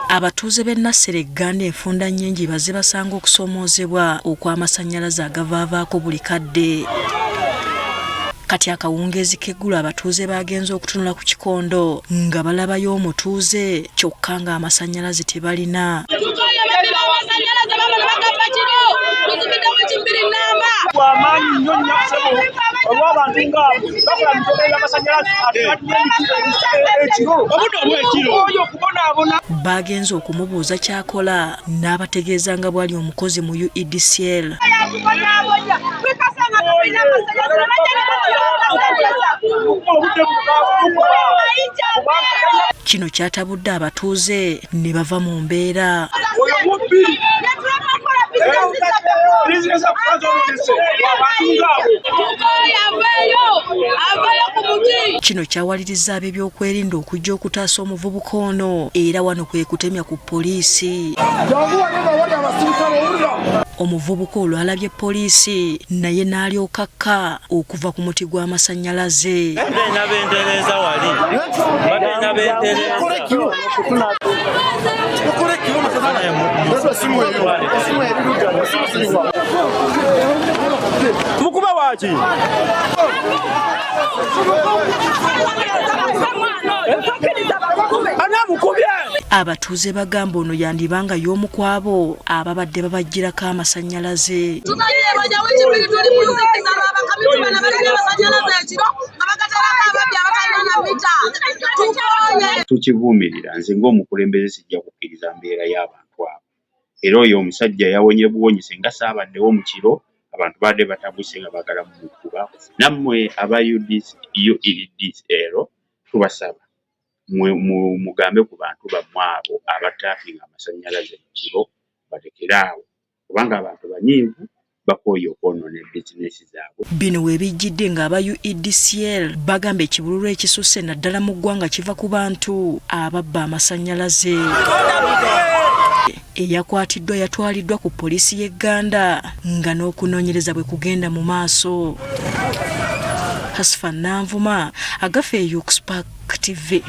Abatuuze b'e Nassereganda enfunda nnyingi bazze basanga okusoomoozebwa okw'amasannyalaze agavaavaako buli kadde. Kati akawungeezi k'eggulu abatuuze bagenze okutunula ku kikondo nga balabayo omutuuze kyokka ng'amasannyalaze tebalina. Bagenze okumubuuza ky'akola n'abategeeza nga bw'ali omukozi mu UEDCL. Kino kyatabudde abatuuze ne bava mu mbeera. Kino kyawaliriza ab'ebyokwerinda okujja okutaasa omuvubuka ono era wano kwe kutemya ku poliisi. Omuvubuka olwalabye poliisi naye n'alyokakka okuva ku muti gw'amasannyalaze. Mukuba waki abatuuze bagamba ono yandibanga y'omu ku abo ababadde babaggyirako amasannyalaze. Tukivuumirira nze ng'omukulembeze sijja kukkiriza mbeera y'abantu abo. Era oyo omusajja yawonye buwonyi singa saabaddewo mu kiro abantu badde batabuse nga bagala mu kuba. Nammwe aba UEDCL tubasaba mugambe ku bantu bammwe abo abataafinga amasannyalaze mu kiro balekeraawo kubanga abantu banyiivu bakooye okwonoona bizinesi zaabwe. Bino weebijjidde ng'aba UEDCL bagamba ekibululu ekisusse naddala mu ggwanga kiva ku bantu ababba amasannyalaze. Eyakwatiddwa yatwaliddwa ku poliisi y'e Gganda nga n'okunoonyereza bwe kugenda mu maaso. Hasifa Nanvuma, Agafe Yukspark TV.